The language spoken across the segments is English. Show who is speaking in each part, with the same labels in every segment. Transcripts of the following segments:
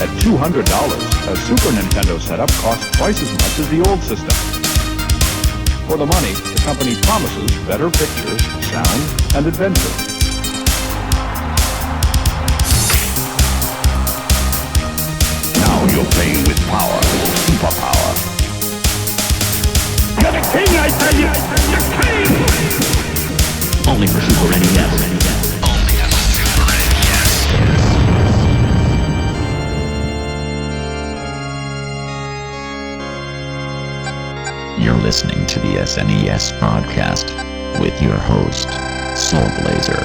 Speaker 1: At $200, a Super Nintendo setup costs twice as much as the old system. For the money, the company promises better pictures, sound, and adventure. Now you're playing with power, superpower. You're the king, I tell you! The king!
Speaker 2: Only for Super NES.
Speaker 3: Only on Super NES.
Speaker 2: You're listening to the SNES podcast with your host, Soul Blazer.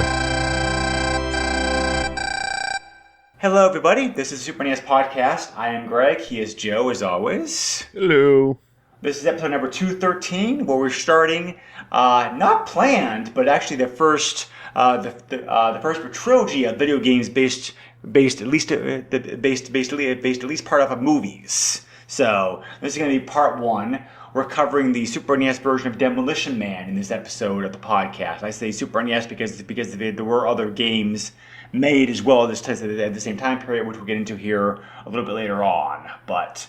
Speaker 4: Hello, everybody. This is the Super NES podcast. I am Greg. He is Joe, as always.
Speaker 5: Hello.
Speaker 4: This is episode number 213, where we're starting, not planned, but actually the first trilogy of video games based at least part of movies. So this is going to be part one. We're covering the Super NES version of Demolition Man in this episode of the podcast. I say Super NES because there were other games made as well at the same time period, which we'll get into here a little bit later on. But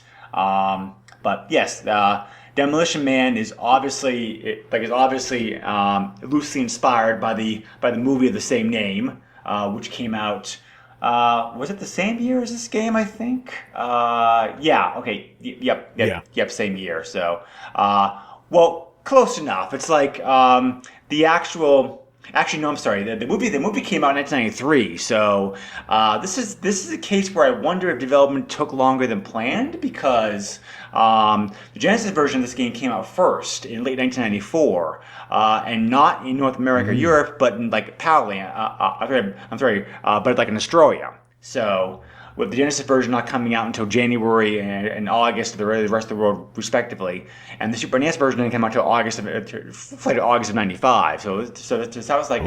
Speaker 4: yes, Demolition Man is obviously loosely inspired by the movie of the same name, which came out. Was it the same year as this game, I think? Yeah, okay. Yep, same year. So, well, close enough. It's like the actual... Actually, no, I'm sorry. The movie came out in 1993. So, this is a case where I wonder if development took longer than planned, because the Genesis version of this game came out first in late 1994, and not in North America or Europe, but in like Palland. But like in Australia. So, with the Genesis version not coming out until January and August of the rest of the world, respectively, and the Super NES version didn't come out until August of '95. So that was like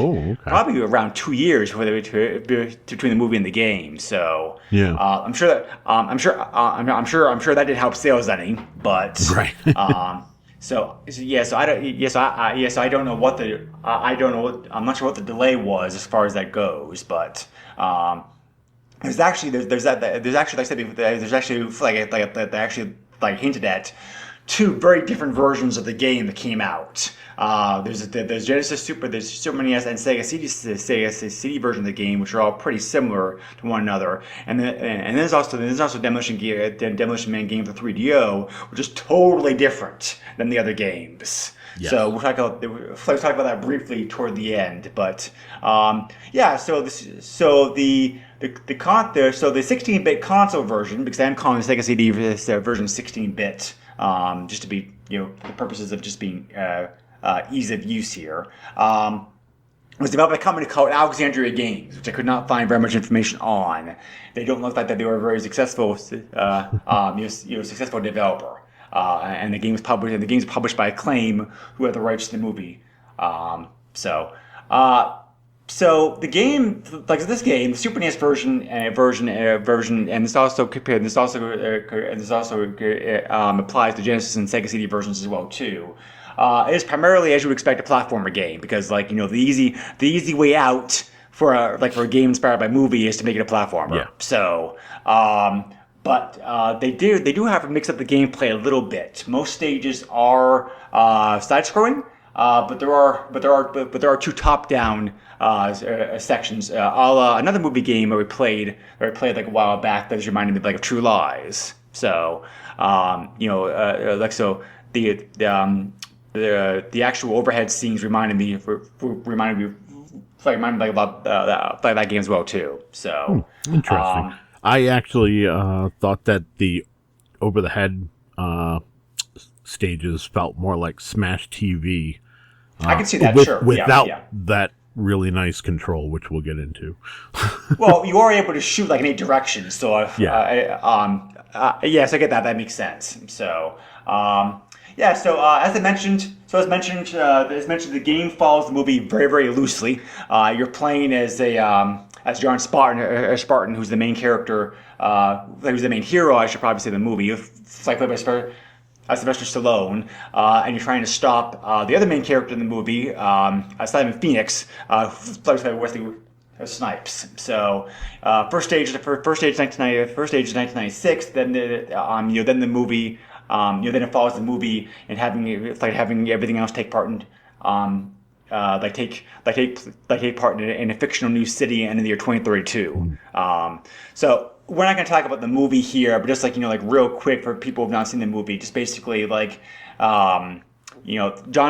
Speaker 4: probably around 2 years between the movie and the game. So
Speaker 5: yeah,
Speaker 4: I'm sure that didn't help sales any, but
Speaker 5: right.
Speaker 4: I don't know what I'm not sure what the delay was as far as that goes, but. There's actually hinted at two very different versions of the game that came out. There's Genesis Super NES and Sega CD version of the game, which are all pretty similar to one another. And there's also Demolition Man game for 3DO, which is totally different than the other games. Yes. So we'll talk about that briefly toward the end. But so the 16-bit console version, because I'm calling the Sega CD version 16-bit, just to be, for the purposes of just being ease of use here, was developed by a company called Alexandria Games, which I could not find very much information on. They don't look like that they were a very successful, successful developer. And the game was published by Acclaim, who had the rights to the movie. So the game, like this game, the Super NES version, and this also applies to Genesis and Sega CD versions as well too. It is primarily, as you would expect, a platformer game, because the easy way out for a game inspired by movie is to make it a platformer.
Speaker 5: Yeah.
Speaker 4: So. But they do have to mix up the gameplay a little bit. Most stages are side-scrolling, but there are two top-down sections. Another movie game that we played like a while back that is reminding me of True Lies. So the actual overhead scenes reminded me about that game as well too. So
Speaker 5: interesting. I actually thought that the over-the-head stages felt more like Smash TV.
Speaker 4: I can see that, sure.
Speaker 5: Without that really nice control, which we'll get into.
Speaker 4: Well, you are able to shoot like in 8 directions, so yes, I get that. That makes sense. So, as mentioned, the game follows the movie very, very loosely. You're playing as John Spartan, who's the main character, who's the main hero, I should probably say, in the movie. It's like played by Sylvester Stallone, and you're trying to stop the other main character in the movie, Simon Phoenix, played by Snipes. So first stage is 1996. Then the movie, then it follows the movie and having everything else take part in. Take part in a fictional new city in the year 2032. So we're not going to talk about the movie here, but just real quick for people who've not seen the movie, just basically John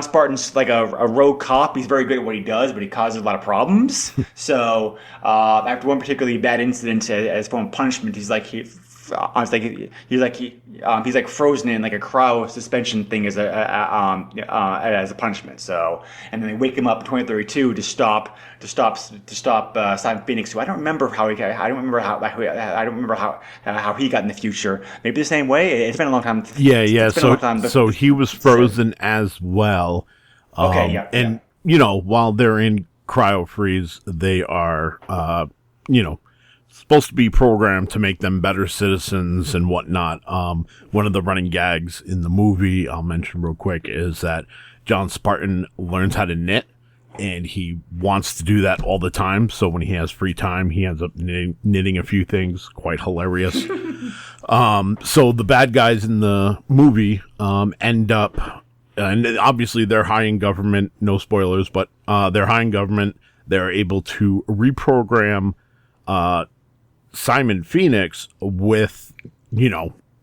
Speaker 4: Spartan's like a rogue cop. He's very good at what he does, but he causes a lot of problems. So after one particularly bad incident, as form of punishment, he's frozen in like a cryo suspension thing as a punishment. So, and then they wake him up in 2032 to stop Simon Phoenix. Who I don't remember how he got in the future. Maybe the same way. It's been a long time.
Speaker 5: Yeah. So he was frozen as well. While they're in cryo freeze, they are supposed to be programmed to make them better citizens and whatnot. One of the running gags in the movie, I'll mention real quick, is that John Spartan learns how to knit, and he wants to do that all the time. So when he has free time, he ends up knitting a few things. Quite hilarious. So the bad guys in the movie end up, and obviously they're high in government. No spoilers, but they're high in government. They're able to reprogram Simon Phoenix with,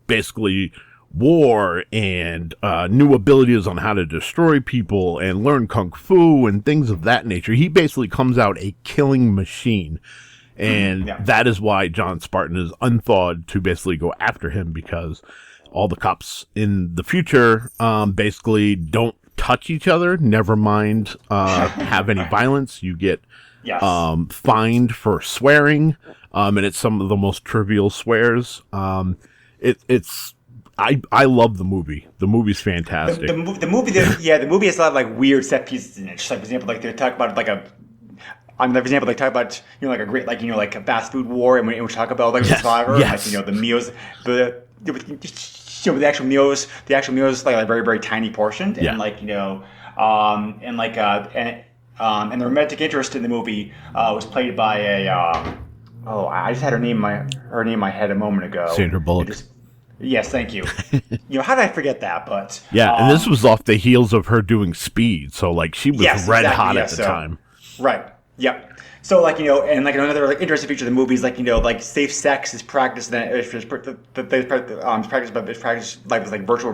Speaker 5: basically war and new abilities on how to destroy people and learn kung fu and things of that nature. He basically comes out a killing machine. And that is why John Spartan is unthawed to basically go after him, because all the cops in the future basically don't touch each other, never mind have any violence. You get fined for swearing, and it's some of the most trivial swears. It's I love the movie. The movie's fantastic.
Speaker 4: The movie has a lot of like weird set pieces in it. Just like, for example, like they talk about like a. For example, they talk about like a great like a fast food war, and we talk about like Survivor, like the meals, the actual meals like very very tiny portioned, and and the romantic interest in the movie was played by a I just had her name in my head a moment ago.
Speaker 5: Sandra Bullock.
Speaker 4: Yes, thank you. How did I forget that? But
Speaker 5: and this was off the heels of her doing Speed, so like she was red hot at the time.
Speaker 4: Right. Yep. So and another like interesting feature of the movie is like safe sex is practiced practiced like with like virtual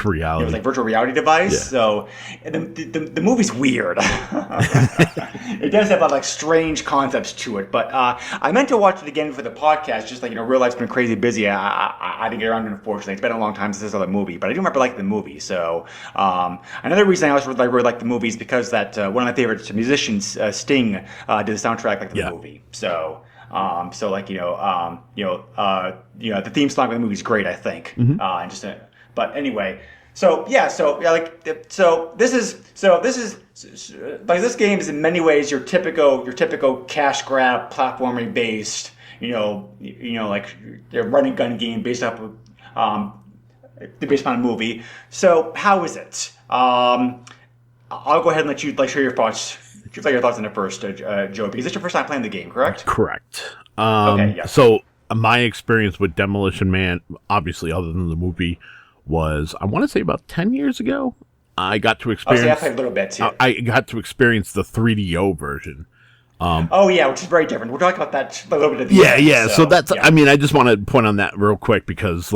Speaker 4: reality. It was like virtual reality device. Yeah. So the movie's weird. It does have like strange concepts to it. But I meant to watch it again for the podcast. Just real life's been crazy busy. I didn't get around to it, unfortunately. It's been a long time since I saw the movie, but I do remember liking the movie. So another reason I also really like the movie is because that one of my favorite musicians, Sting, did the soundtrack like the movie. So the theme song of the movie is great, I think. But anyway, this game is in many ways your typical cash grab platforming based, like a running gun game based upon a movie. So how is it? I'll go ahead and let you share your thoughts. Your thoughts on it first, Joe, because it's your first time playing the game, correct?
Speaker 5: Correct. So my experience with Demolition Man, obviously other than the movie, was, I want to say about 10 years ago. I got to experience...
Speaker 4: I played a little bit, too.
Speaker 5: I got to experience the 3DO version.
Speaker 4: Which is very different. We'll talk about that a little bit at the end.
Speaker 5: Yeah. So that's... Yeah. I mean, I just want to point on that real quick because,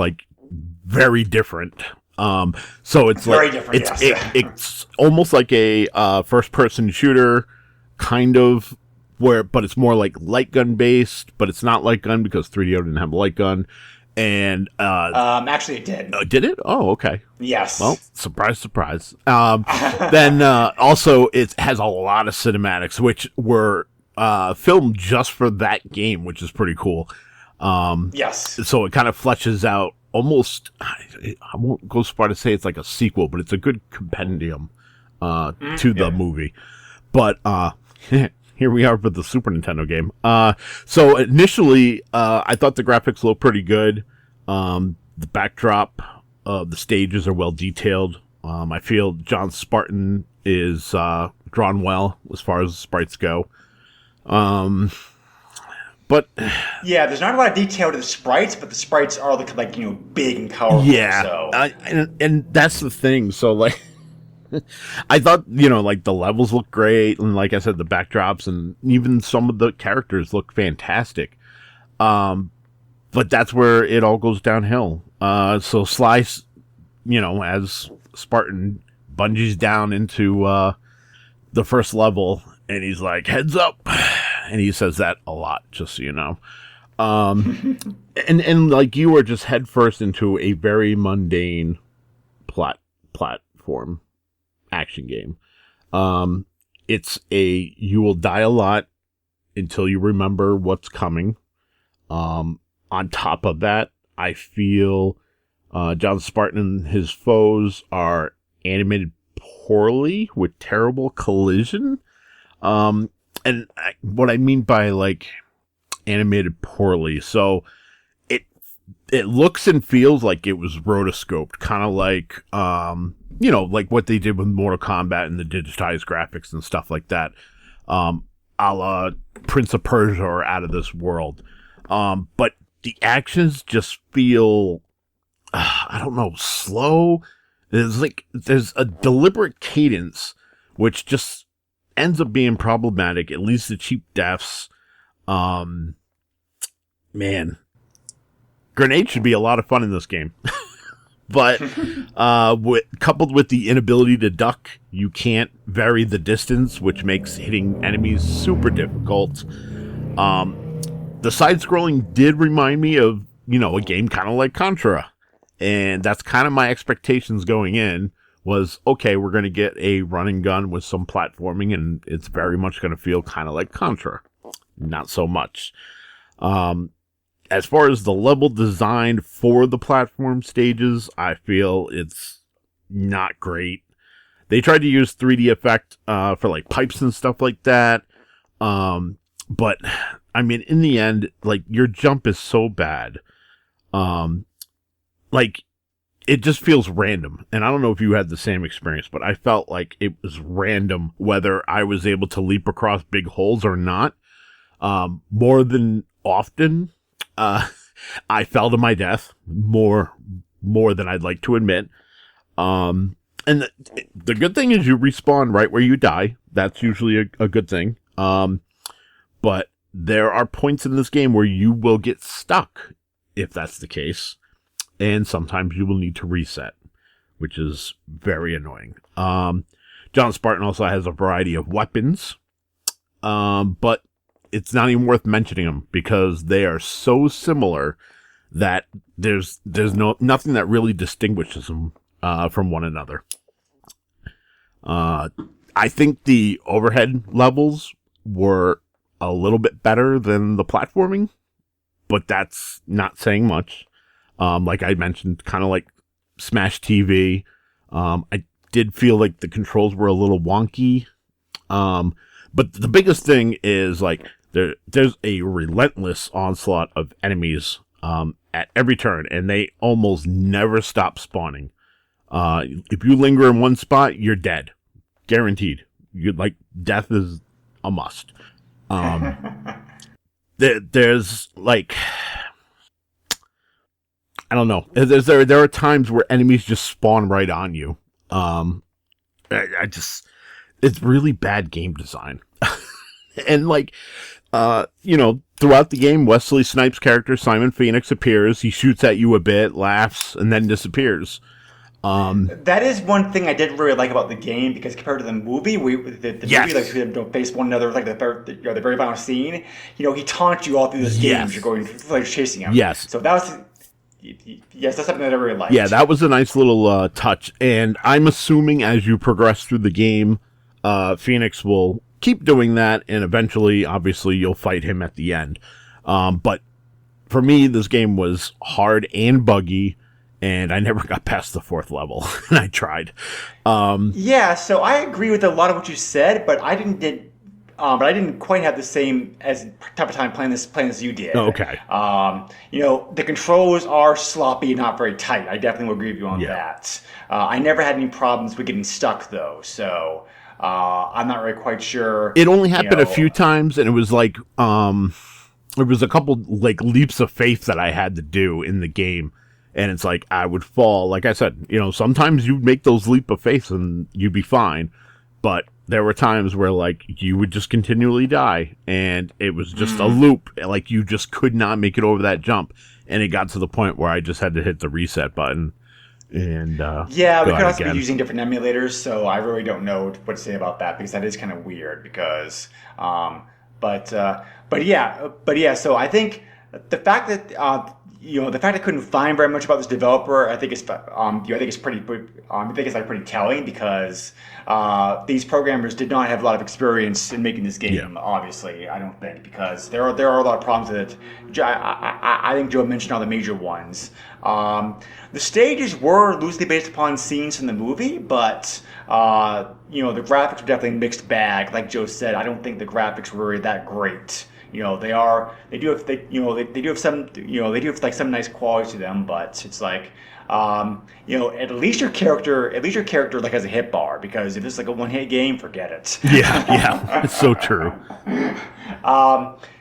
Speaker 5: very different. So it's
Speaker 4: very different.
Speaker 5: It's almost like a first-person shooter, kind of, but it's more like light gun based, but it's not light gun because 3DO didn't have a light gun. And
Speaker 4: actually, it did.
Speaker 5: Did it? Oh, okay.
Speaker 4: Yes.
Speaker 5: Well, surprise. Then also it has a lot of cinematics, which were filmed just for that game, which is pretty cool.
Speaker 4: Yes.
Speaker 5: So it kind of fleshes out. Almost, I won't go so far to say it's like a sequel, but it's a good compendium to the movie. But here we are with the Super Nintendo game. So initially, I thought the graphics looked pretty good. The backdrop of the stages are well detailed. I feel John Spartan is drawn well as far as the sprites go. But
Speaker 4: yeah, there's not a lot of detail to the sprites, but the sprites are like big and colorful.
Speaker 5: yeah,
Speaker 4: So
Speaker 5: and that's the thing. So like, I thought like the levels look great, and like I said, the backdrops and even some of the characters look fantastic. But that's where it all goes downhill. So Slice, as Spartan bungees down into the first level, and he's like, "Heads up," and he says that a lot, just so you know. And like you were just headfirst into a very mundane platform action game. You will die a lot until you remember what's coming. On top of that, I feel John Spartan and his foes are animated poorly with terrible collision. What I mean by like animated poorly, so it looks and feels like it was rotoscoped, kind of like like what they did with Mortal Kombat and the digitized graphics and stuff like that, a la Prince of Persia or Out of This World. But the actions just feel, I don't know, slow. There's a deliberate cadence, which just ends up being problematic, at least the cheap deaths. Man, grenades should be a lot of fun in this game. But coupled with the inability to duck, you can't vary the distance, which makes hitting enemies super difficult. The side-scrolling did remind me of, a game kind of like Contra. And that's kind of my expectations going in, was, okay, we're going to get a run and gun with some platforming, and it's very much going to feel kind of like Contra. Not so much. As far as the level designed for the platform stages, I feel it's not great. They tried to use 3D effect for like pipes and stuff like that. But I mean, in the end, like your jump is so bad. Like it just feels random. And I don't know if you had the same experience, but I felt like it was random whether I was able to leap across big holes or not. More than often, I fell to my death more than I'd like to admit. And the good thing is you respawn right where you die. That's usually a good thing. But there are points in this game where you will get stuck if that's the case. And sometimes you will need to reset, which is very annoying. John Spartan also has a variety of weapons. But it's not even worth mentioning them because they are so similar that there's nothing that really distinguishes them from one another. I think the overhead levels were a little bit better than the platforming, but that's not saying much. Like I mentioned, kind of like Smash TV. I did feel like the controls were a little wonky. But the biggest thing is like there's a relentless onslaught of enemies at every turn, and they almost never stop spawning. If you linger in one spot, you're dead, guaranteed. Death is a must. There's like, I don't know. There are times where enemies just spawn right on you. It's really bad game design. And like, throughout the game, Wesley Snipes' character, Simon Phoenix, appears. He shoots at you a bit, laughs, and then disappears.
Speaker 4: That is one thing I didn't really like about the game, because compared to the movie, the
Speaker 5: Yes.
Speaker 4: movie, like, we face one another, like the very final scene, he taunts you all through this game as you're going, like, chasing him.
Speaker 5: Yes.
Speaker 4: So that was, yes, that's something that I really liked.
Speaker 5: Yeah, that was a nice little touch. And I'm assuming as you progress through the game, Phoenix will keep doing that, and eventually, obviously, you'll fight him at the end. But for me, this game was hard and buggy, and I never got past the 4th level. And I tried.
Speaker 4: Yeah, so I agree with a lot of what you said, but I didn't quite have the same type of time playing this as you did.
Speaker 5: Okay.
Speaker 4: The controls are sloppy, not very tight. I definitely will agree with you on that. I never had any problems with getting stuck though. So I'm not really quite sure.
Speaker 5: It only happened a few times, and it was like there was a couple like leaps of faith that I had to do in the game, and it's like I would fall. Like I said, sometimes you'd make those leap of faith and you'd be fine, but there were times where like you would just continually die, and it was just a loop. Like you just could not make it over that jump, and it got to the point where I just had to hit the reset button. And
Speaker 4: yeah, we could also be using different emulators, so I really don't know what to say about that because that is kind of weird. Because, but yeah. So I think the fact that the fact I couldn't find very much about this developer, I think it's pretty telling because these programmers did not have a lot of experience in making this game.
Speaker 5: Yeah.
Speaker 4: Obviously, I don't think because there are a lot of problems with it. I think Joe mentioned all the major ones. The stages were loosely based upon scenes from the movie, but the graphics were definitely a mixed bag. Like Joe said, I don't think the graphics were really that great. They do have some nice quality to them, but it's like at least your character like has a hit bar, because if it's like a one-hit game, forget it.
Speaker 5: Yeah, it's so true.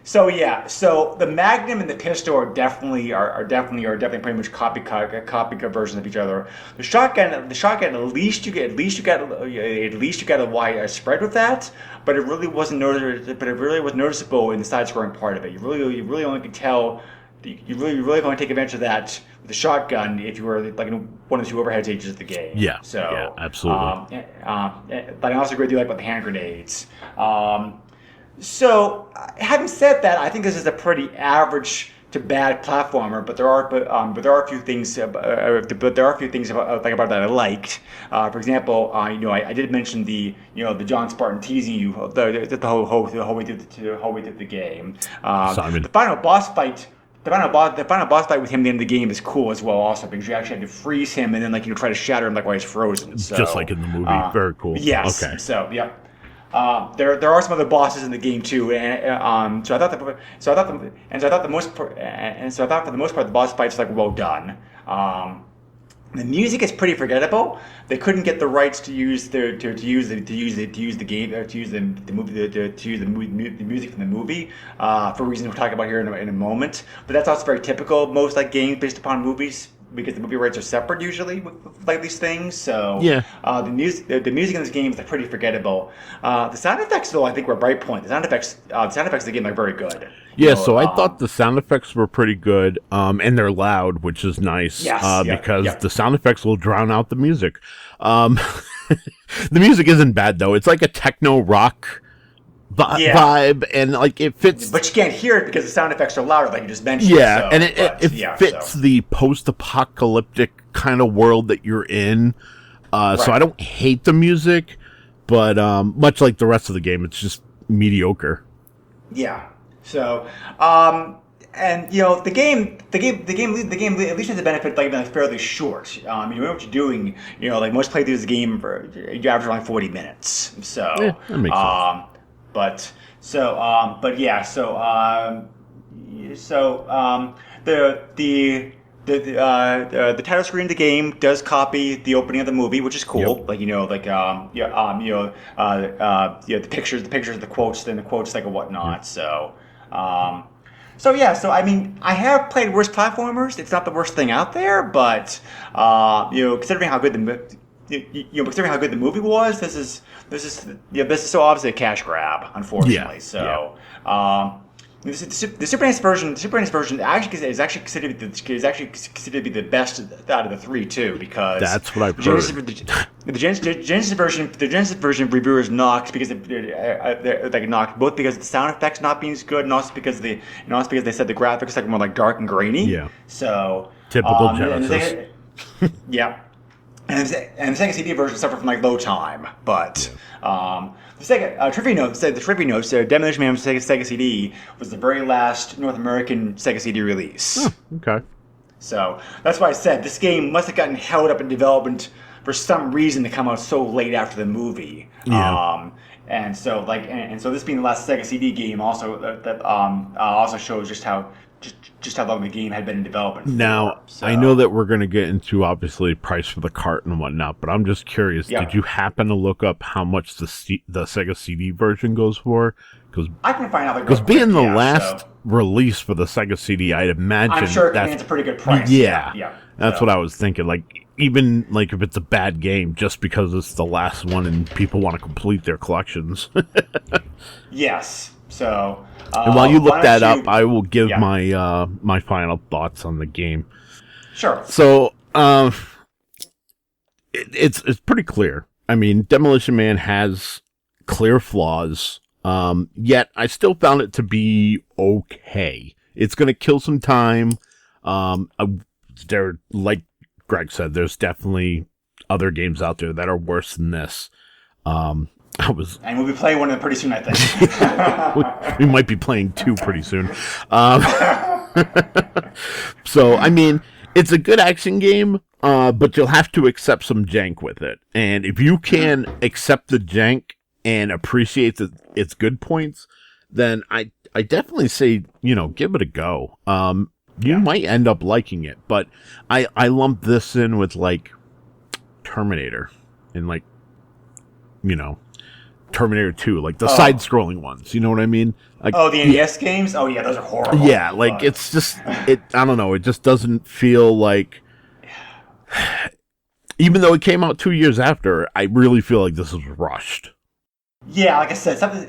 Speaker 4: So the Magnum and the pistol are definitely pretty much copy versions of each other. The shotgun at least you got a wide spread with that, but it really was noticeable in the side scrolling part of it. You really only could tell. You really only take advantage of that with the shotgun if you were like in one of the two overhead stages of the game.
Speaker 5: Yeah.
Speaker 4: So
Speaker 5: yeah, absolutely.
Speaker 4: But I also agree with you about the hand grenades. So, having said that, I think this is a pretty average to bad platformer. But there are a few things. About that I liked. For example, I did mention the John Spartan teasing you the whole way through the game.
Speaker 5: Simon.
Speaker 4: The final boss fight. The final boss fight with him at the end of the game is cool as well, also because you actually had to freeze him and then try to shatter him while he's frozen. So,
Speaker 5: just like in the movie, very cool.
Speaker 4: Yes.
Speaker 5: Okay.
Speaker 4: So yeah. There are some other bosses in the game too, and so I thought for the most part the boss fights were well done. The music is pretty forgettable. They couldn't get the rights to use the music from the movie for reasons we'll talk about here in a moment. But that's also very typical. Most games based upon movies, because the movie rights are separate usually with these things. So
Speaker 5: yeah,
Speaker 4: the music in this game is pretty forgettable. The sound effects though I think were a bright point. The sound effects of the game are very good.
Speaker 5: Yeah, so I thought the sound effects were pretty good, and they're loud, which is nice, because the sound effects will drown out the music. The music isn't bad though; it's like a techno rock vibe, and it fits.
Speaker 4: But you can't hear it because the sound effects are louder, like you just mentioned.
Speaker 5: Yeah, so, and it fits the post-apocalyptic kind of world that you're in. Right. So I don't hate the music, but much like the rest of the game, it's just mediocre. Yeah. So, and the game at least has the benefit of being fairly short. You know what you're doing. Most playthroughs of the game you average around 40 minutes. So yeah, that makes sense.
Speaker 4: The title screen of the game does copy the opening of the movie, which is cool.
Speaker 5: Yep.
Speaker 4: The pictures, the quotes, then the quotes and whatnot. So I mean, I have played worse platformers. It's not the worst thing out there, but considering how good the movie was, this is so obviously a cash grab, unfortunately.
Speaker 5: Yeah.
Speaker 4: So. Yeah. The Super NES version actually is considered to be the best out of the three too, because
Speaker 5: that's what I've heard.
Speaker 4: The Genesis version reviewers knocked because they knocked both because of the sound effects not being as good, and also because they said the graphics are more dark and grainy.
Speaker 5: Yeah.
Speaker 4: So
Speaker 5: typical Genesis.
Speaker 4: Yeah. And the Sega CD version suffered from low time, but the Sega trivia notes said Demolition Man Sega CD was the very last North American Sega CD release.
Speaker 5: Oh, okay.
Speaker 4: So that's why I said this game must have gotten held up in development for some reason to come out so late after the movie.
Speaker 5: Yeah.
Speaker 4: And so this being the last Sega CD game also shows just how just how long the game had been in development.
Speaker 5: Now,
Speaker 4: So,
Speaker 5: I know that we're going to get into, obviously, price for the cart and whatnot, but I'm just curious,
Speaker 4: Yeah.
Speaker 5: did you happen to look up how much the Sega CD version goes for?
Speaker 4: I can find out.
Speaker 5: Because being the last release for the Sega CD, I'd imagine
Speaker 4: I'm sure it commands a pretty good price.
Speaker 5: Yeah,
Speaker 4: yeah.
Speaker 5: That's what I was thinking. Like, even like if it's a bad game, just because it's the last one and people want to complete their collections.
Speaker 4: Yes. So.
Speaker 5: And while you look
Speaker 4: why
Speaker 5: that
Speaker 4: don't
Speaker 5: up, I will give
Speaker 4: Yeah.
Speaker 5: my final thoughts on the game.
Speaker 4: Sure.
Speaker 5: So, it's pretty clear. I mean, Demolition Man has clear flaws. Yet I still found it to be okay. It's going to kill some time. There, like Greg said, there's definitely other games out there that are worse than this.
Speaker 4: And we'll be playing one of them pretty soon, I think.
Speaker 5: We might be playing 2 pretty soon. So, I mean, it's a good action game, but you'll have to accept some jank with it. And if you can accept the jank and appreciate its good points, then I definitely say, give it a go. You might end up liking it, but I lump this in with, like, Terminator and, like, Terminator 2, like the side-scrolling ones. You know what I mean? Like,
Speaker 4: the NES games? Oh, yeah, those are horrible.
Speaker 5: Yeah, like, it's just, I don't know, it just doesn't feel like, even though it came out 2 years after, I really feel like this was rushed.
Speaker 4: Yeah, like I said, something.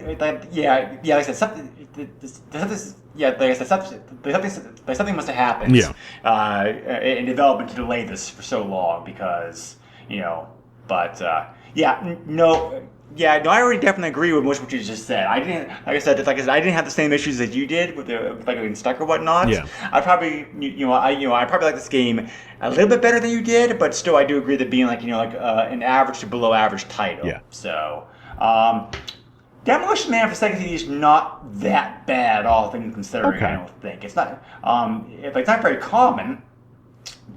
Speaker 4: Something must have happened.
Speaker 5: Yeah.
Speaker 4: In development to delay this for so long because but I already definitely agree with most of what you just said. I didn't, like I said, I didn't have the same issues that you did with getting stuck or whatnot.
Speaker 5: Yeah.
Speaker 4: I probably, I probably like this game a little bit better than you did, but still, I do agree that being an average to below average title.
Speaker 5: Yeah.
Speaker 4: So, Demolition Man for Sega CD is not that bad, all things considering.
Speaker 5: Okay.
Speaker 4: I don't think it's not. It's not very common,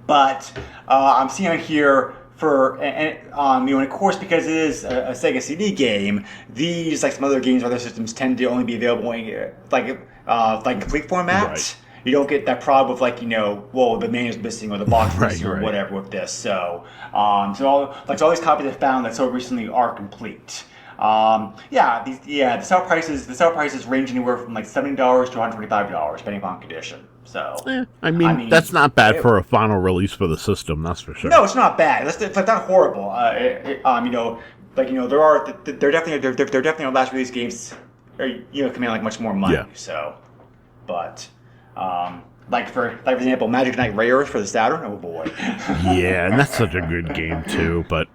Speaker 4: but I'm seeing on here. And of course, because it is a Sega CD game, these, like some other games or other systems, tend to only be available in complete format.
Speaker 5: Right.
Speaker 4: You don't get that problem of the manual's missing or the box missing or
Speaker 5: Right.
Speaker 4: whatever with this. So, all these copies I found that so recently are complete. The sale prices range anywhere from like $70 to $125, depending upon condition. So,
Speaker 5: I mean, that's not bad for a final release for the system, that's for sure.
Speaker 4: No, it's not bad. It's not horrible. There are definitely last release games, command like much more money.
Speaker 5: Yeah.
Speaker 4: So, but for example, Magic Knight Rares for the Saturn. Oh boy.
Speaker 5: Yeah, and that's such a good game too, but.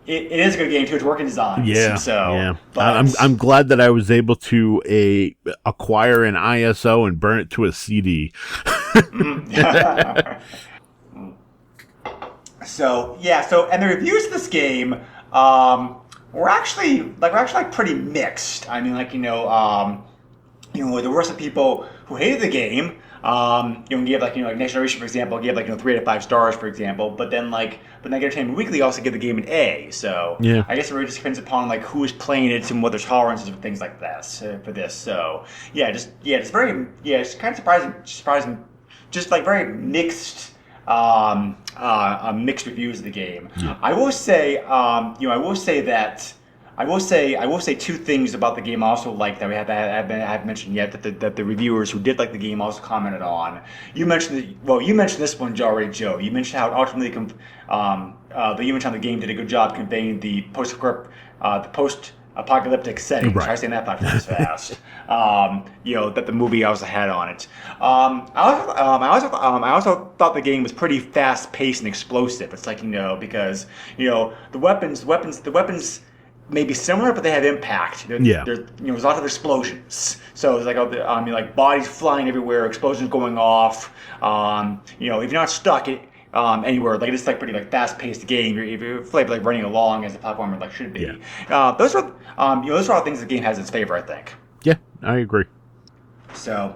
Speaker 4: It is a good game too. It's working designs.
Speaker 5: Yeah,
Speaker 4: So,
Speaker 5: yeah.
Speaker 4: but
Speaker 5: I'm glad that I was able to acquire an ISO and burn it to a CD.
Speaker 4: So and the reviews of this game were actually pretty mixed. I mean, there were some people who hated the game. Gave Next Generation, for example, gave 3 out of 5 stars, for example. But then Entertainment Weekly also gave the game an A. So
Speaker 5: yeah.
Speaker 4: I guess it really just depends upon who is playing it and what their tolerances for things like this for this. So it's kind of surprising, just very mixed. Mixed reviews of the game.
Speaker 5: Yeah.
Speaker 4: I will say two things about the game I also like that we haven't mentioned yet that the reviewers who did like the game also commented on. You mentioned this one already, Joe. You mentioned how ultimately you mentioned how the game did a good job conveying the post-apocalyptic setting.
Speaker 5: Right.
Speaker 4: Try saying that as fast. That the movie also had on it. I also thought the game was pretty fast-paced and explosive. It's because the weapons may be similar, but they have impact. There's lots of explosions. So it's bodies flying everywhere, explosions going off. If you're not stuck anywhere, it's pretty fast-paced game. If you're running along as a platformer should be.
Speaker 5: Yeah.
Speaker 4: Those are all things the game has in its favor, I think.
Speaker 5: Yeah, I agree.
Speaker 4: So,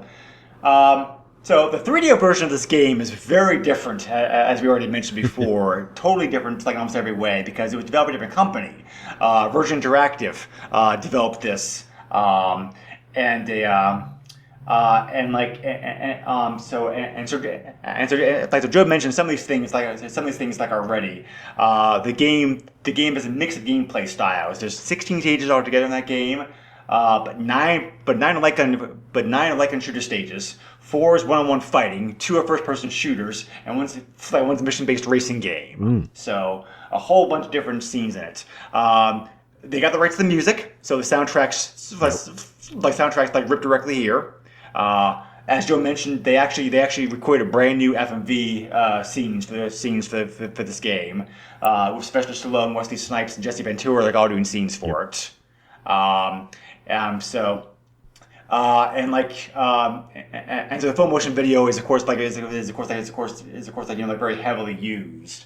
Speaker 4: so the 3D version of this game is very different, as we already mentioned before. Totally different, almost every way, because it was developed by a different company. Virgin Interactive developed this, and Like Joe mentioned, some of these things already. The game is a mix of gameplay styles. There's 16 stages altogether in that game, but nine are like gun shooter stages. 4 is one-on-one fighting. 2 are first-person shooters, and one's a mission-based racing game. So a whole bunch of different scenes in it. They got the rights to the music, so the soundtracks ripped directly here. As Joe mentioned, they actually recorded brand new FMV scenes for this game, with Sylvester Stallone, Wesley Snipes, and Jesse Ventura all doing scenes for it. So the full motion video is of course very heavily used.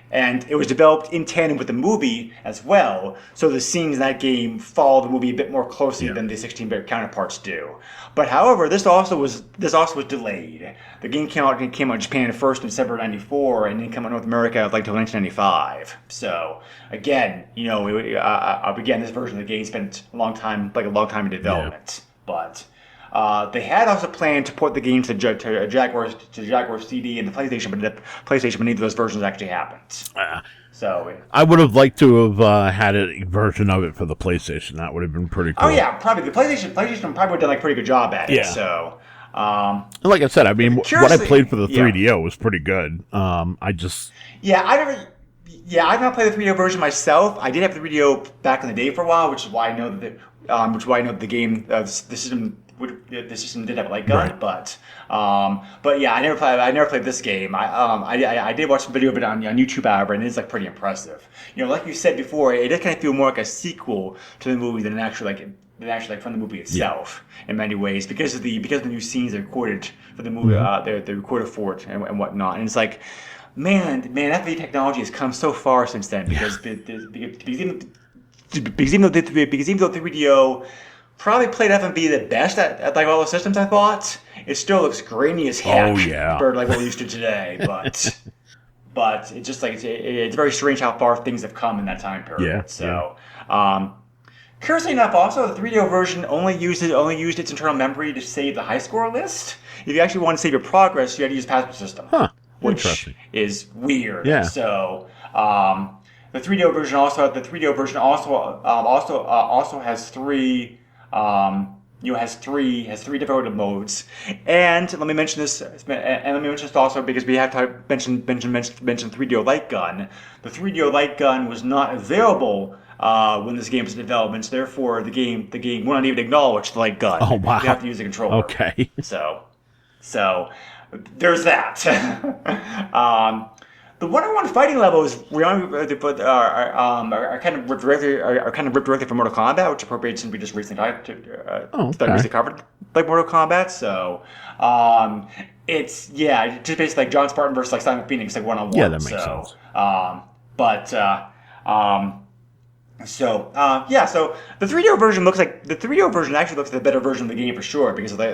Speaker 4: And it was developed in tandem with the movie as well, so the scenes in that game follow the movie a bit more closely than the 16-bit counterparts do. But however, this also was delayed. The game came out in Japan first in December '94, and didn't come out in North America until 1995. So again, this version of the game spent a long time in development, but. They had also planned to port the game to Jaguar CD and the PlayStation, but neither of those versions actually happened. So
Speaker 5: I would have liked to have had a version of it for the PlayStation. That would have been pretty cool.
Speaker 4: Oh yeah, probably the PlayStation probably would have done a pretty good job at it.
Speaker 5: Yeah.
Speaker 4: So,
Speaker 5: and like I said, I mean, what I played for the 3DO was pretty good. I've not played the 3DO version myself. I did have the 3DO back in the day for a while, which is why I know that the game, the system did have a light gun, right.
Speaker 4: but yeah, I never played this game. I did watch some video of it on YouTube, however, and it's pretty impressive. Like you said before, it does kind of feel more like a sequel to the movie than actually from the movie itself in many ways, because of the new scenes they recorded for the movie. They recorded for it and whatnot, and it's like, man, FV technology has come so far since then, because even though the 3DO probably played FMV the best at all the systems, I thought, it still looks grainy as heck compared to what we're used to today. But it's just it's very strange how far things have come in that time period.
Speaker 5: Yeah.
Speaker 4: So, curiously enough, also the 3DO version only used its internal memory to save the high score list. If you actually want to save your progress, you had to use the password system, which is weird.
Speaker 5: Yeah.
Speaker 4: So. The 3DO version also has three. Has three difficulty modes, and let me mention this. Also because we have to mention 3DO Light Gun. The 3DO Light Gun was not available when this game was in development, so therefore the game will not even acknowledge the light gun.
Speaker 5: Oh wow!
Speaker 4: You have to use a controller.
Speaker 5: Okay.
Speaker 4: So there's that. The one-on-one fighting levels are kind of ripped directly from Mortal Kombat, which appropriates since we just recently covered Mortal Kombat. So it's just basically like John Spartan versus Simon Phoenix one-on-one.
Speaker 5: Yeah, that makes sense.
Speaker 4: So the 3DO version actually looks like the better version of the game for sure, because of the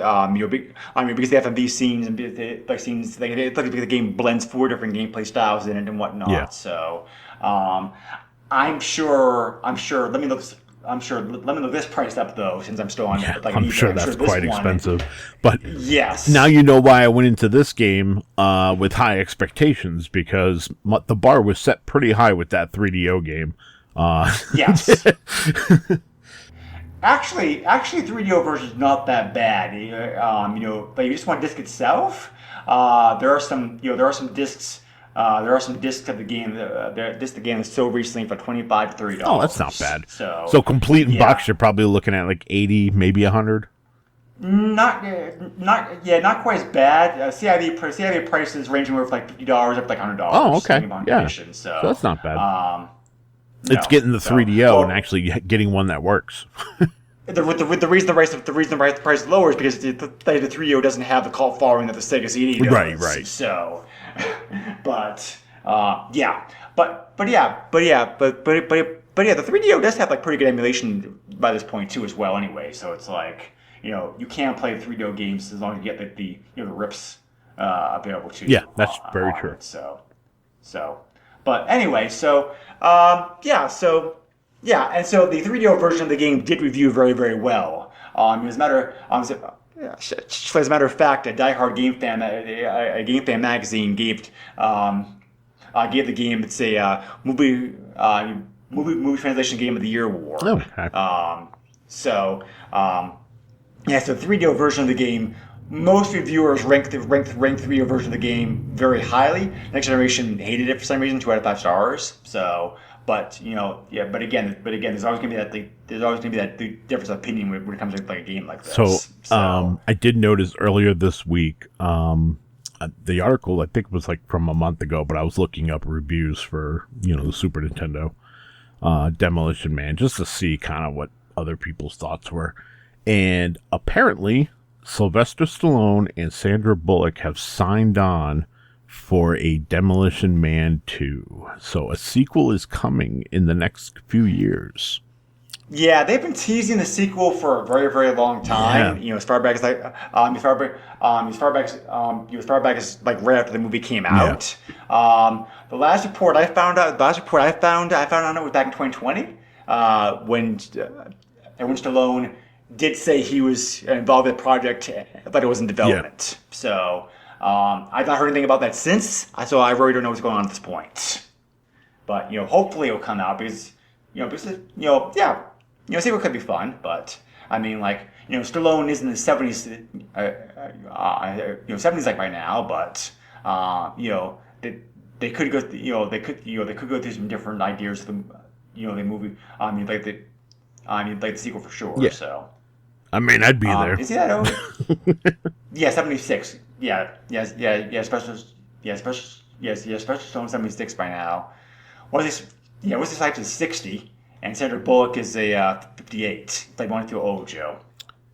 Speaker 4: because the FMV scenes and the game blends 4 different gameplay styles in it and whatnot.
Speaker 5: Yeah.
Speaker 4: So I'm sure. Let me look this priced up though, since I'm still on.
Speaker 5: Yeah, I'm sure that's quite expensive. But
Speaker 4: yes,
Speaker 5: now you know why I went into this game with high expectations, because the bar was set pretty high with that 3DO game.
Speaker 4: Yes. Actually, 3DO version is not that bad. But you just want disc itself. There are some discs. There are some discs of the game. The game is so recently for $25 to $30.
Speaker 5: Oh, that's not bad. So complete in box, you're probably looking at like 80, maybe 100.
Speaker 4: Not quite as bad. CIV prices ranging from like $50 up to like $100.
Speaker 5: Oh, okay. Yeah.
Speaker 4: So
Speaker 5: that's not bad. It's getting the 3DO and actually getting one that works.
Speaker 4: The reason the price is lower is because the 3DO doesn't have the cult following that the Sega CD does.
Speaker 5: Right.
Speaker 4: So, but the 3DO does have pretty good emulation by this point too as well. Anyway, so it's you can play the 3DO games as long as you get the rips available to you.
Speaker 5: Yeah, that's very true.
Speaker 4: But anyway, and so the 3DO version of the game did review very, very well. As a matter of fact, a diehard game fan, a Game Fan magazine gave the game it's a movie translation game of the year award.
Speaker 5: Oh, okay.
Speaker 4: So the 3DO version of the game, most reviewers rank the 3DO version of the game very highly. Next Generation hated it for some reason, 2 out of 5 stars. So, but again, there's always gonna be that difference of opinion when it comes to like a game like this.
Speaker 5: So, I did notice earlier this week, the article I think was like from a month ago, but I was looking up reviews for the Super Nintendo Demolition Man just to see kind of what other people's thoughts were, and apparently Sylvester Stallone and Sandra Bullock have signed on for a Demolition Man 2. So a sequel is coming in the next few years.
Speaker 4: Yeah, they've been teasing the sequel for a very, very long time.
Speaker 5: Yeah.
Speaker 4: As far back as like right after the movie came out. Yeah. The last report I found out was back in 2020 when Stallone did say he was involved in the project, but it was in development. Yeah. So I've not heard anything about that since. So I really don't know what's going on at this point. But hopefully it'll come out because sequel could be fun. But I mean, like Stallone is in the 70s, 70s like by now. But they could go, they could go through some different ideas of the movie. The sequel for sure. Yeah. So.
Speaker 5: I mean, I'd be there.
Speaker 4: Is he that old? Yeah, 76. Special Stone 76 by now. What's this actually 60? And Sandra Bullock is a 58. It's like one too old, Joe.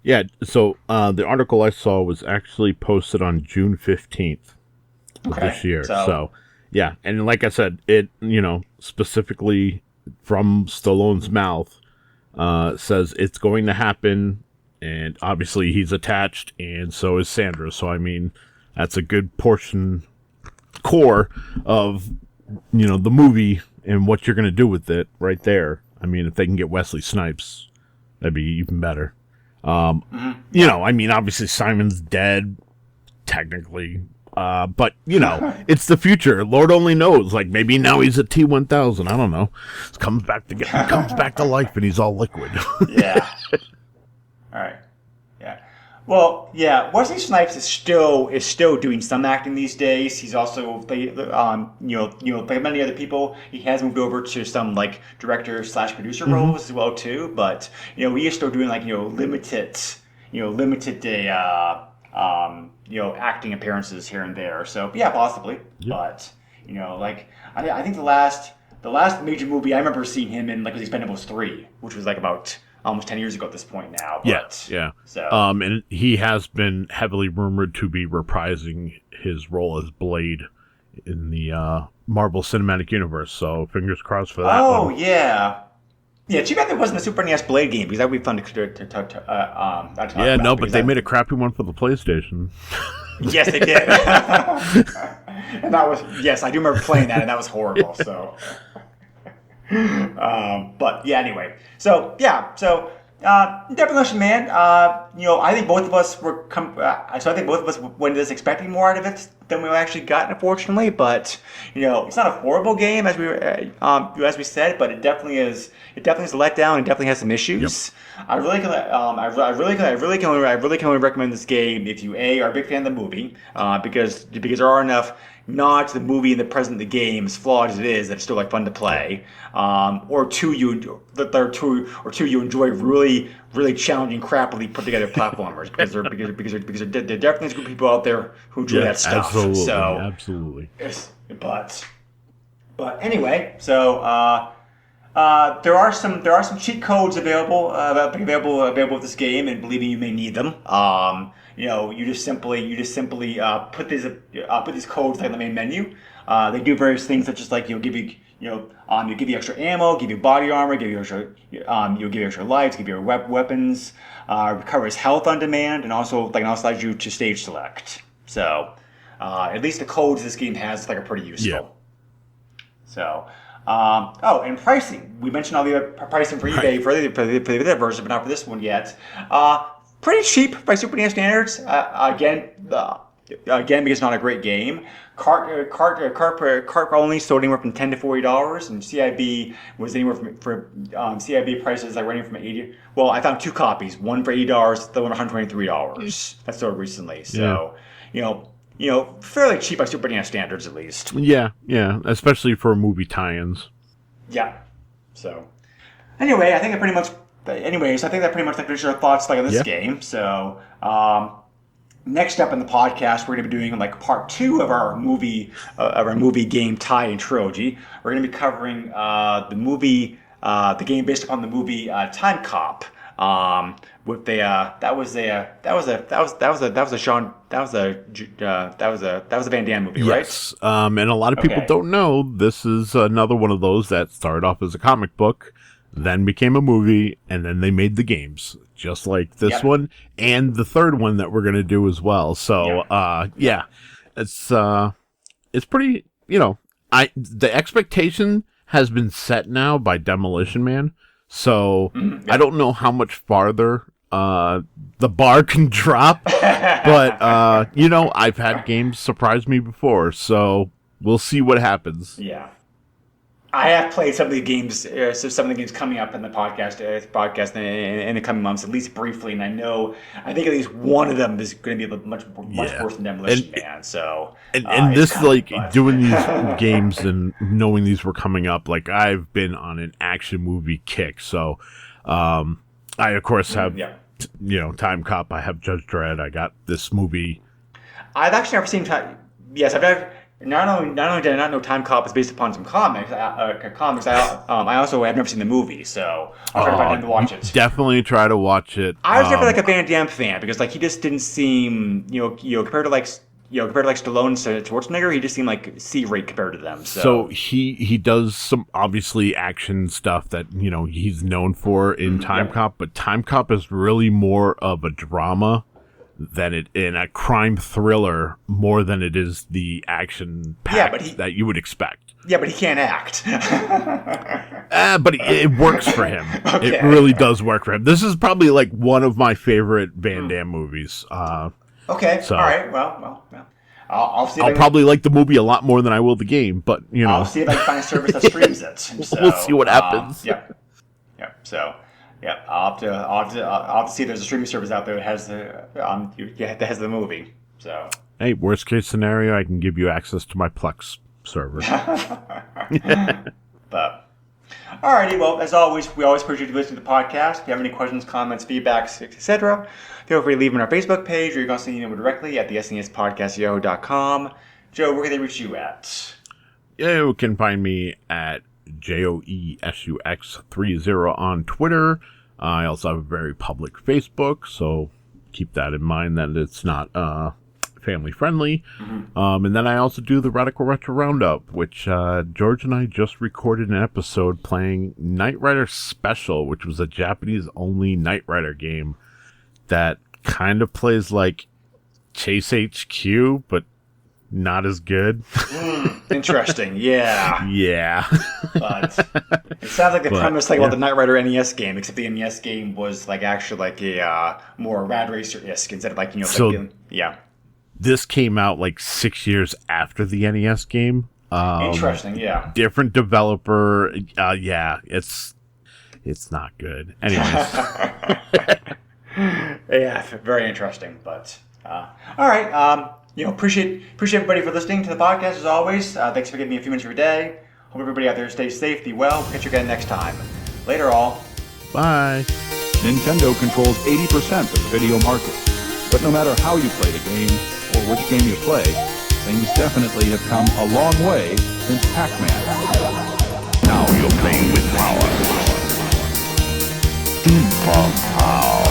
Speaker 5: Yeah. So the article I saw was actually posted on June 15th of this year. So yeah, and like I said, it specifically from Stallone's mouth says it's going to happen. And obviously he's attached, and so is Sandra. So, I mean, that's a good core of, the movie and what you're going to do with it right there. I mean, if they can get Wesley Snipes, that'd be even better. I mean, obviously Simon's dead, technically. But, it's the future. Lord only knows. Like, maybe now he's a T-1000. I don't know. Comes back to life, and he's all liquid.
Speaker 4: Yeah. All right. Yeah. Well, yeah. Wesley Snipes is still doing some acting these days. He's also, like many other people, he has moved over to some like director/producer roles as well too. But he is still doing like limited acting appearances here and there. So yeah, possibly. Yep. But I think the last major movie I remember seeing him in was Expendables 3, which was like about almost 10 years ago at this point now. But,
Speaker 5: yeah.
Speaker 4: So.
Speaker 5: And he has been heavily rumored to be reprising his role as Blade in the Marvel Cinematic Universe. So fingers crossed for that.
Speaker 4: Oh, yeah. Yeah, too bad there wasn't a Super NES Blade game, because that would be fun to talk about.
Speaker 5: Yeah, no, but they made a crappy one for the PlayStation.
Speaker 4: Yes, they did. And that was, yes, I do remember playing that, and that was horrible, so... but yeah, anyway. So yeah, Demolition Man. I think both of us went into this expecting more out of it than we actually got, unfortunately. But it's not a horrible game as we said, but it definitely is. It definitely is a letdown. It definitely has some issues. Yep. I really can only recommend this game if you are a big fan of the movie, because there are enough nods to the movie and the present of the game, as flawed as it is, that it's still like fun to play. Or two, you enjoy really, really challenging, crappily put together platformers because there definitely is good people out there who enjoy that stuff.
Speaker 5: Absolutely.
Speaker 4: But anyway, so there are some cheat codes available with this game, and believe me, you may need them. You just simply put these codes in the main menu. They do various things such as give you extra ammo, give you body armor, give you extra lives, give you weapons, recovers health on demand, and also allows you to stage select. So at least the codes this game has are pretty useful.
Speaker 5: Yeah.
Speaker 4: So And pricing. We mentioned all the other pricing for eBay for the other version, but not for this one yet. Pretty cheap by Super NES standards. Again, because it's not a great game. Cart only sold anywhere from $10 to $40, and CIB was anywhere from CIB prices like ranging from $80. Well, I found 2 copies, one for $80, the one $123. That's sold recently. So, fairly cheap by Super NES standards at least.
Speaker 5: Yeah, especially for movie tie-ins.
Speaker 4: Yeah. So, anyway, I think that pretty much. Finishes our thoughts on this game. So, next up in the podcast, we're going to be doing like part 2 of our movie game tie-in trilogy. We're going to be covering the game based upon the movie Time Cop. With the that was a Van Damme movie, right?
Speaker 5: Yes. And a lot of people don't know this is another one of those that started off as a comic book, then became a movie, and then they made the games, just like this one and the third one that we're going to do as well. So, it's pretty, the expectation has been set now by Demolition Man. So I don't know how much farther the bar can drop, but I've had games surprise me before, so we'll see what happens.
Speaker 4: Yeah. I have played some of the games, some of the games coming up in the podcast in the coming months, at least briefly, and I think at least one of them is going to be much worse than Demolition Man. So,
Speaker 5: and this doing these games and knowing these were coming up, like I've been on an action movie kick. So, I of course have Time Cop. I have Judge Dredd. I got this movie.
Speaker 4: I've actually never seen Time. Yes, I've never. Not only did I not know Time Cop is based upon some comics, I also have never seen the movie, so I'll try to find time to watch it.
Speaker 5: Definitely try to watch it.
Speaker 4: I was never like a Van Damme fan because he just didn't seem compared to Stallone and Schwarzenegger, he just seemed like C-rate compared to them. So
Speaker 5: he does some obviously action stuff that he's known for in Time Cop, but Time Cop is really more of a drama than it in a crime thriller more than it is the action pack that you would expect.
Speaker 4: Yeah, but he can't act.
Speaker 5: But it works for him. Okay. It really does work for him. This is probably like one of my favorite Van Damme movies.
Speaker 4: Okay. So, all right. Well. I'll see.
Speaker 5: I'll probably like the movie a lot more than I will the game, but
Speaker 4: I'll see if I can find a service that streams it. So,
Speaker 5: we'll see what happens.
Speaker 4: Yep. So. Yeah, I'll have to see if there's a streaming service out there that has the movie. So,
Speaker 5: hey, worst case scenario, I can give you access to my Plex server.
Speaker 4: But, alrighty, well, as always, we always appreciate you listening to the podcast. If you have any questions, comments, feedbacks, etc., feel free to leave them on our Facebook page, or you can also email directly at the SNESpodcast@yahoo.com. Joe, where can they reach you at?
Speaker 5: You can find me at JOESUX30 on Twitter. I also have a very public Facebook, so keep that in mind that it's not family friendly. Mm-hmm. And then I also do the Radical Retro Roundup, which George and I just recorded an episode playing Knight Rider Special, which was a Japanese-only Knight Rider game that kind of plays like Chase HQ, but not as good.
Speaker 4: Interesting, yeah.
Speaker 5: Yeah.
Speaker 4: But it sounds like the premise about the Knight Rider NES game, except the NES game was actually a more Rad Racer-esque instead of
Speaker 5: This came out 6 years after the NES game.
Speaker 4: Interesting, yeah.
Speaker 5: Different developer. It's not good. Anyways.
Speaker 4: Yeah, very interesting. But all right. Appreciate everybody for listening to the podcast as always. Thanks for giving me a few minutes of your day. Hope everybody out there stays safe, be well. Catch you again next time. Later, all.
Speaker 5: Bye.
Speaker 1: Nintendo controls 80% of the video market. But no matter how you play the game, or which game you play, things definitely have come a long way since Pac-Man.
Speaker 2: Now you're playing with power. Deep power.